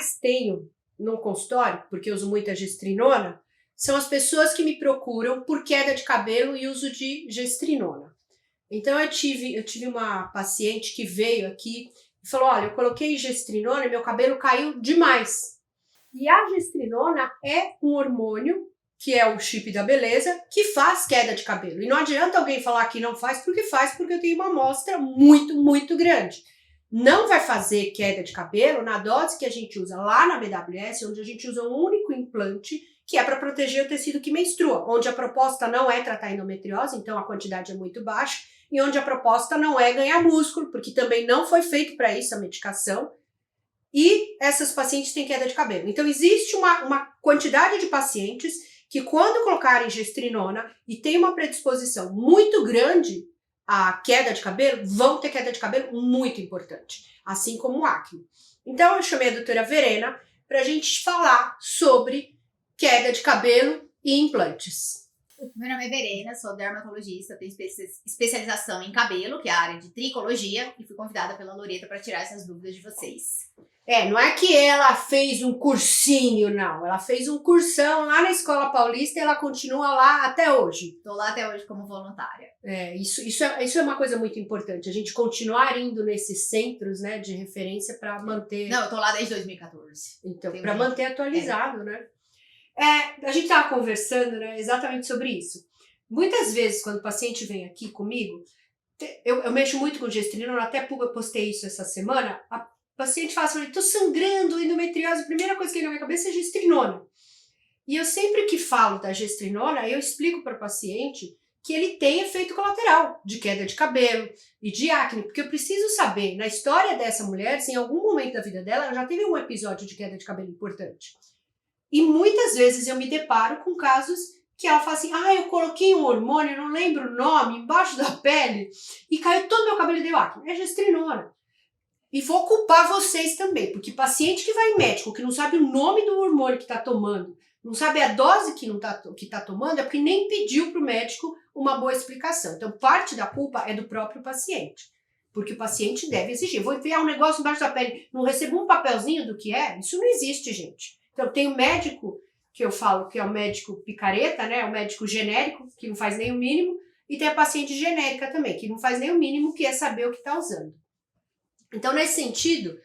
mais tenho no consultório, porque eu uso muita gestrinona, são as pessoas que me procuram por queda de cabelo e uso de gestrinona. Então eu tive uma paciente que veio aqui e falou, olha, eu coloquei gestrinona e meu cabelo caiu demais. E a gestrinona é um hormônio, que é o chip da beleza, que faz queda de cabelo. E não adianta alguém falar que não faz, porque eu tenho uma amostra muito, muito grande. Não vai fazer queda de cabelo na dose que a gente usa lá na BWS, onde a gente usa um único implante, que é para proteger o tecido que menstrua, onde a proposta não é tratar endometriose, então a quantidade é muito baixa, e onde a proposta não é ganhar músculo, porque também não foi feito para isso a medicação, e essas pacientes têm queda de cabelo. Então existe uma quantidade de pacientes que quando colocarem gestrinona e tem uma predisposição muito grande à queda de cabelo, vão ter queda de cabelo muito importante, assim como o acne. Então eu chamei a doutora Verena para a gente falar sobre queda de cabelo e implantes. Meu nome é Verena, sou dermatologista, tenho especialização em cabelo, que é a área de tricologia, e fui convidada pela Loreta para tirar essas dúvidas de vocês. Não é que ela fez um cursinho, não. Ela fez um cursão lá na Escola Paulista e ela continua lá até hoje. Estou lá até hoje como voluntária. Isso é uma coisa muito importante, a gente continuar indo nesses centros, né, de referência para manter... Não, eu estou lá desde 2014. Então, para manter atualizado, né? A gente estava conversando, né, exatamente sobre isso. Muitas vezes, quando o paciente vem aqui comigo, eu mexo muito com gestrinona, até postei isso essa semana, a paciente fala assim, tô sangrando, endometriose, a primeira coisa que vem na minha cabeça é gestrinona. E eu sempre que falo da gestrinona, eu explico para o paciente que ele tem efeito colateral de queda de cabelo e de acne, porque eu preciso saber, na história dessa mulher, se em algum momento da vida dela, ela já teve um episódio de queda de cabelo importante. E muitas vezes eu me deparo com casos que ela fala assim, eu coloquei um hormônio, eu não lembro o nome, embaixo da pele, e caiu todo o meu cabelo e deu acne. É gestrinona. E vou culpar vocês também, porque paciente que vai em médico, que não sabe o nome do hormônio que está tomando, não sabe a dose que tá tomando, é porque nem pediu para o médico uma boa explicação. Então, parte da culpa é do próprio paciente, porque o paciente deve exigir. Eu vou enfiar um negócio embaixo da pele, não recebo um papelzinho do que é? Isso não existe, gente. Então, tem o médico, que eu falo que é o médico picareta, né? O médico genérico, que não faz nem o mínimo, e tem a paciente genérica também, que não faz nem o mínimo, que é saber o que está usando. Então, nesse sentido,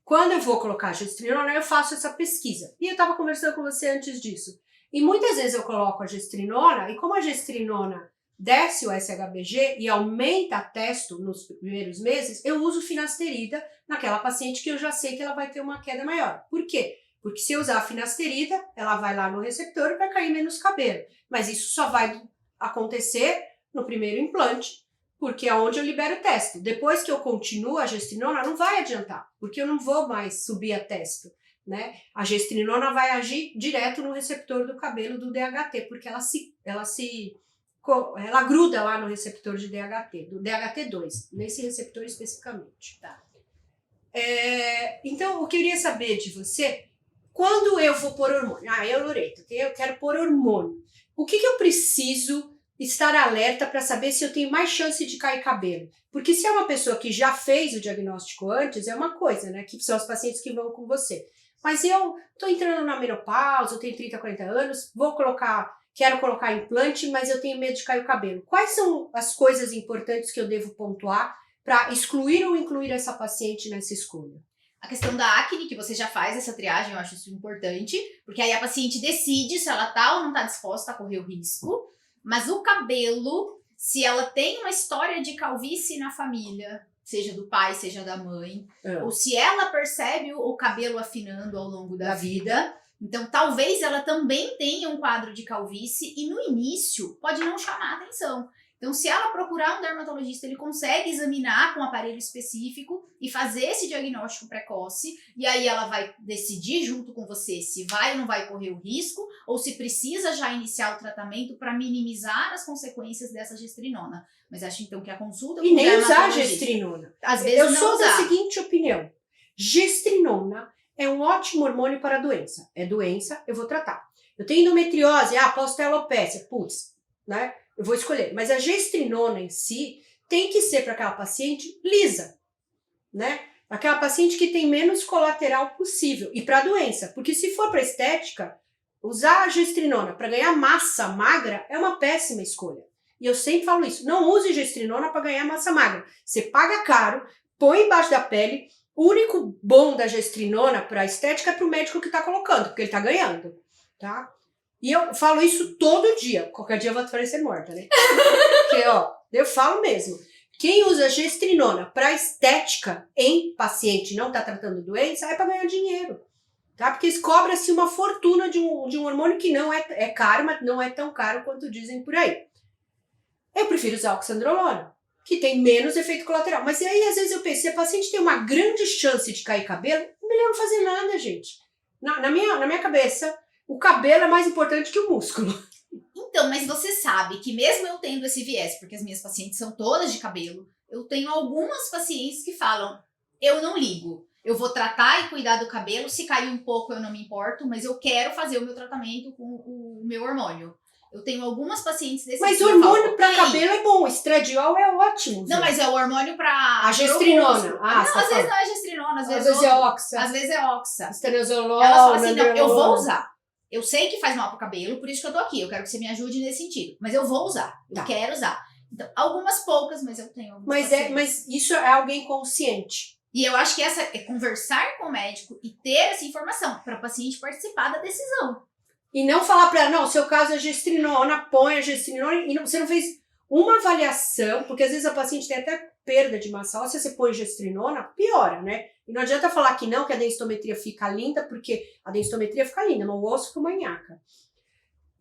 quando eu vou colocar a gestrinona, eu faço essa pesquisa. E eu estava conversando com você antes disso. E muitas vezes eu coloco a gestrinona, e como a gestrinona desce o SHBG e aumenta a testo nos primeiros meses, eu uso finasterida naquela paciente que eu já sei que ela vai ter uma queda maior. Por quê? Porque se eu usar a finasterida, ela vai lá no receptor e vai cair menos cabelo. Mas isso só vai acontecer no primeiro implante, porque é onde eu libero o testo. Depois que eu continuo a gestrinona, não vai adiantar, porque eu não vou mais subir a testo, né? A gestrinona vai agir direto no receptor do cabelo do DHT, porque ela gruda lá no receptor de DHT, do DHT2, nesse receptor especificamente. Tá? Então, eu queria saber de você, quando eu vou pôr hormônio? Loreta, eu quero pôr hormônio. O que eu preciso estar alerta para saber se eu tenho mais chance de cair cabelo? Porque se é uma pessoa que já fez o diagnóstico antes, é uma coisa, né? Que são os pacientes que vão com você. Mas eu tô entrando na menopausa, eu tenho 30, 40 anos, quero colocar implante, mas eu tenho medo de cair o cabelo. Quais são as coisas importantes que eu devo pontuar para excluir ou incluir essa paciente nessa escolha? A questão da acne, que você já faz essa triagem, eu acho isso importante, porque aí a paciente decide se ela tá ou não tá disposta a correr o risco. Mas o cabelo, se ela tem uma história de calvície na família, seja do pai, seja da mãe, ou se ela percebe o cabelo afinando ao longo da vida, então talvez ela também tenha um quadro de calvície e no início pode não chamar atenção. Então, se ela procurar um dermatologista, ele consegue examinar com um aparelho específico e fazer esse diagnóstico precoce, e aí ela vai decidir junto com você se vai ou não vai correr o risco, ou se precisa já iniciar o tratamento para minimizar as consequências dessa gestrinona. Mas acho então que a consulta com e nem usar gestrinona. Às vezes eu sou da seguinte opinião: gestrinona é um ótimo hormônio para a doença. É doença, eu vou tratar. Eu tenho endometriose, posso ter alopécia, né? Eu vou escolher. Mas a gestrinona em si tem que ser para aquela paciente lisa, né? Aquela paciente que tem menos colateral possível. E para doença. Porque se for para estética, usar a gestrinona para ganhar massa magra é uma péssima escolha. E eu sempre falo isso. Não use gestrinona para ganhar massa magra. Você paga caro, põe embaixo da pele. O único bom da gestrinona para estética é para o médico que está colocando, porque ele está ganhando. Tá? E eu falo isso todo dia. Qualquer dia eu vou parecer morta, né? Porque, ó, eu falo mesmo. Quem usa gestrinona para estética em paciente não está tratando doença é para ganhar dinheiro. Tá? Porque cobra-se uma fortuna de um hormônio que não é caro, mas não é tão caro quanto dizem por aí. Eu prefiro usar oxandrolona, que tem menos efeito colateral. Mas aí, às vezes, eu penso, se a paciente tem uma grande chance de cair cabelo, é melhor não fazer nada, gente. Na minha cabeça, o cabelo é mais importante que o músculo. Então, mas você sabe que mesmo eu tendo esse viés, porque as minhas pacientes são todas de cabelo, eu tenho algumas pacientes que falam, eu não ligo. Eu vou tratar e cuidar do cabelo, se cair um pouco eu não me importo, mas eu quero fazer o meu tratamento com o meu hormônio. Eu tenho algumas pacientes desse Mas tipo. Mas hormônio para cabelo é bom, estradiol é ótimo. Não, mas é o hormônio para... A gestrinona. Não, às vezes não é gestrinona, às vezes é oxa. Às vezes é oxa. Estanozolol. Ela fala assim, não, eu vou usar. Eu sei que faz mal pro cabelo, por isso que eu tô aqui. Eu quero que você me ajude nesse sentido. Mas eu vou usar. Eu quero usar. Então, algumas poucas, mas eu tenho algumas mas isso é alguém consciente. E eu acho que essa é conversar com o médico e ter essa informação para o paciente participar da decisão. E não falar para ela, não, seu caso é gestrinona, põe a gestrinona, e você não fez uma avaliação, porque às vezes a paciente tem até perda de massa óssea, você põe gestrinona, piora, né? E não adianta falar que não, que a densitometria fica linda, porque a densitometria fica linda, mas o osso fica manhaca.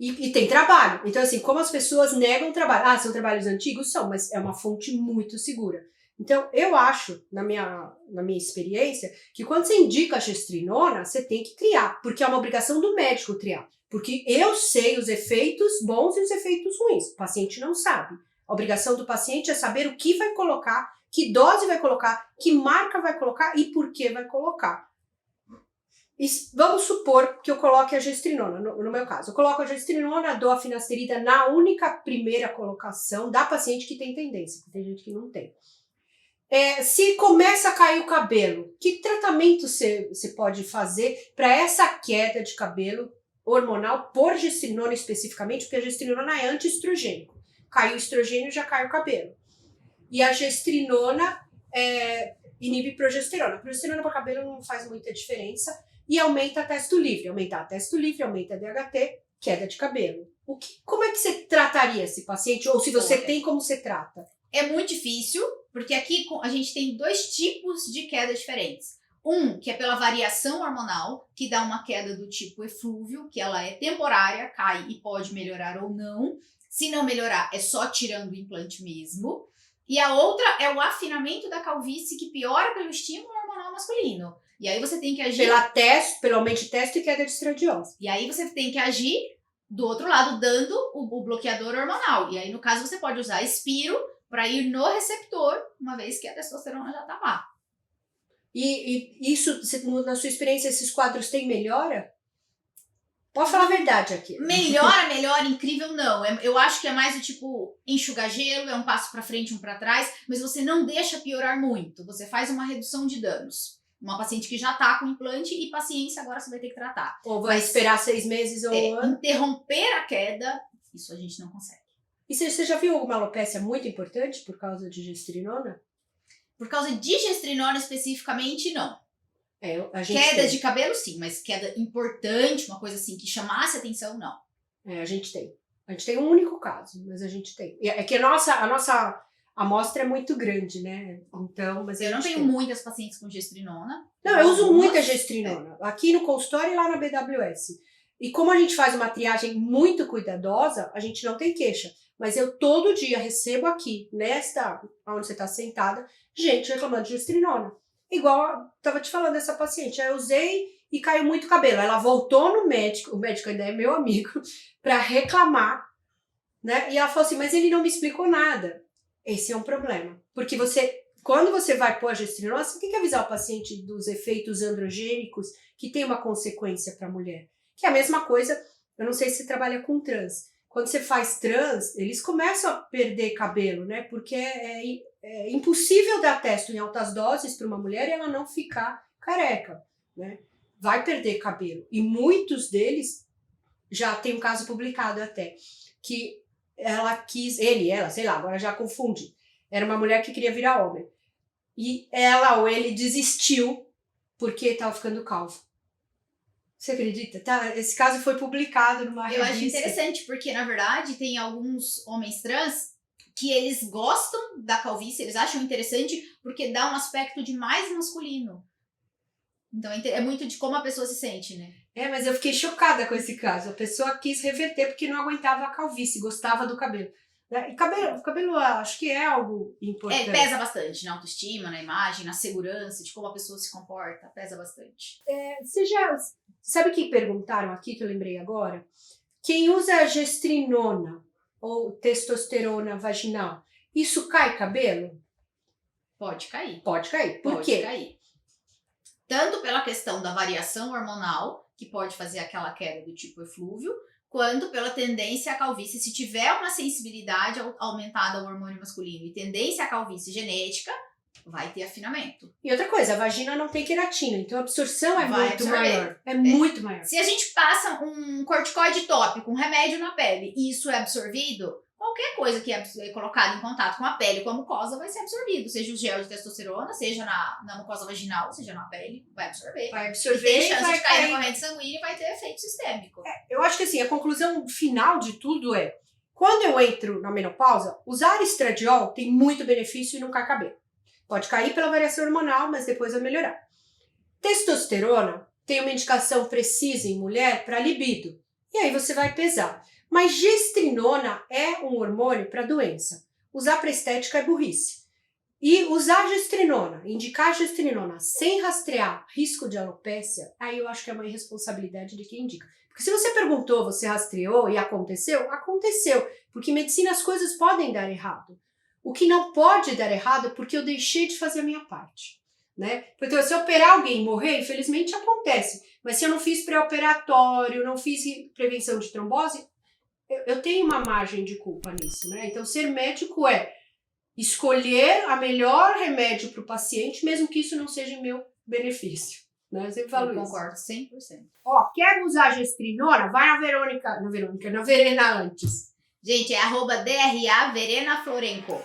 E tem trabalho. Então, assim, como as pessoas negam o trabalho? Ah, são trabalhos antigos? São, mas é uma fonte muito segura. Então, eu acho, na minha experiência, que quando você indica a gestrinona, você tem que triar, porque é uma obrigação do médico triar. Porque eu sei os efeitos bons e os efeitos ruins. O paciente não sabe. A obrigação do paciente é saber o que vai colocar, que dose vai colocar, que marca vai colocar e por que vai colocar. E vamos supor que eu coloque a gestrinona, no meu caso. Eu coloco a gestrinona, dou a finasterida na única primeira colocação da paciente que tem tendência, porque tem gente que não tem. Se começa a cair o cabelo, que tratamento você pode fazer para essa queda de cabelo hormonal por gestrinona especificamente? Porque a gestrinona é antiestrogênico. Caiu o estrogênio, já cai o cabelo. E a gestrinona inibe progesterona. A progesterona para cabelo não faz muita diferença e aumenta a testo livre. Aumentar a testo livre, aumenta a DHT, queda de cabelo. Como é que você trataria esse paciente? Ou se você tem, como você trata? É muito difícil, porque aqui a gente tem dois tipos de queda diferentes. Um, que é pela variação hormonal, que dá uma queda do tipo eflúvio, que ela é temporária, cai e pode melhorar ou não. Se não melhorar, é só tirando o implante mesmo. E a outra é o afinamento da calvície, que piora pelo estímulo hormonal masculino. E aí você tem que agir... Pelo aumento de testo e queda de estradiose. E aí você tem que agir do outro lado, dando o bloqueador hormonal. E aí, no caso, você pode usar Espiro para ir no receptor, uma vez que a testosterona já tá lá. E isso, na sua experiência, esses quadros têm melhora? Pode falar a verdade aqui. Melhora, incrível, não. Eu acho que é mais o tipo enxugar gelo, é um passo para frente, um para trás, mas você não deixa piorar muito. Você faz uma redução de danos. Uma paciente que já tá com implante e paciência, agora você vai ter que tratar. Ou vai esperar 6 meses ou um ano. Interromper a queda, isso a gente não consegue. E você já viu alguma alopécia muito importante por causa de gestrinona? Por causa de gestrinona especificamente, não. Queda tem. De cabelo, sim, mas queda importante, uma coisa assim, que chamasse atenção, não. A gente tem. A gente tem um único caso, mas a gente tem. É que a nossa amostra é muito grande, né? Então, mas eu não tenho muitas pacientes com gestrinona. Não, eu uso muita gestrinona. Aqui no consultório e lá na BWS. E como a gente faz uma triagem muito cuidadosa, a gente não tem queixa. Mas eu todo dia recebo aqui, onde você está sentada, gente reclamando de gestrinona. Igual eu tava te falando dessa paciente. Aí eu usei e caiu muito cabelo. Ela voltou no médico, o médico ainda é meu amigo, para reclamar, né? E ela falou assim, mas ele não me explicou nada. Esse é um problema. Porque quando você vai pôr a gestrinona, você tem que avisar o paciente dos efeitos androgênicos que tem uma consequência para a mulher. Que é a mesma coisa, eu não sei se você trabalha com trans. quando você faz trans, eles começam a perder cabelo, né? Porque é impossível dar testo em altas doses para uma mulher e ela não ficar careca, né? Vai perder cabelo. E muitos deles, já tem um caso publicado até, que ela quis, ela, sei lá, agora já confundi. Era uma mulher que queria virar homem. E ela ou ele desistiu porque estava ficando calvo. Você acredita? Tá? Esse caso foi publicado numa revista. Eu acho interessante, porque na verdade tem alguns homens trans que eles gostam da calvície, eles acham interessante porque dá um aspecto de mais masculino. Então é muito de como a pessoa se sente, né? Mas eu fiquei chocada com esse caso. A pessoa quis reverter porque não aguentava a calvície, gostava do cabelo. E cabelo acho que é algo importante. Pesa bastante na autoestima, na imagem, na segurança, de como a pessoa se comporta, pesa bastante. Você já sabe o que perguntaram aqui, que eu lembrei agora? Quem usa gestrinona ou testosterona vaginal, isso cai cabelo? Pode cair. Pode cair. Por quê? Pode cair. Tanto pela questão da variação hormonal, que pode fazer aquela queda do tipo eflúvio, quanto pela tendência à calvície. Se tiver uma sensibilidade aumentada ao hormônio masculino e tendência à calvície genética, vai ter afinamento. E outra coisa, a vagina não tem queratina, então a absorção é Vai muito absorver. maior. É muito maior. Se a gente passa um corticoide tópico, um remédio na pele, e isso é absorvido, qualquer coisa que é colocada em contato com a pele, com a mucosa, vai ser absorvido. Seja o gel de testosterona, seja na mucosa vaginal, seja na pele, vai absorver. Vai E absorver tem e chance vai de cair cair. na corrente sanguínea e vai ter efeito sistêmico. Eu acho que assim, a conclusão final de tudo é, quando eu entro na menopausa, usar estradiol tem muito benefício e não cai cabelo. Pode cair pela variação hormonal, mas depois vai melhorar. Testosterona tem uma indicação precisa em mulher para libido. E aí você vai pesar. Mas gestrinona é um hormônio para doença. Usar para estética é burrice. E usar gestrinona, indicar gestrinona sem rastrear risco de alopécia, aí eu acho que é uma irresponsabilidade de quem indica. Porque se você perguntou, você rastreou e aconteceu, aconteceu. Porque em medicina as coisas podem dar errado. O que não pode dar errado é porque eu deixei de fazer a minha parte, né? Porque se eu operar alguém e morrer, infelizmente acontece. Mas se eu não fiz pré-operatório, não fiz prevenção de trombose, eu tenho uma margem de culpa nisso, né? Então ser médico é escolher a melhor remédio para o paciente, mesmo que isso não seja em meu benefício, né? Eu sempre falo isso. Concordo 100%. Quer usar gestrinona? Vai na Verena antes. Gente, é @DRA Verena Florenco.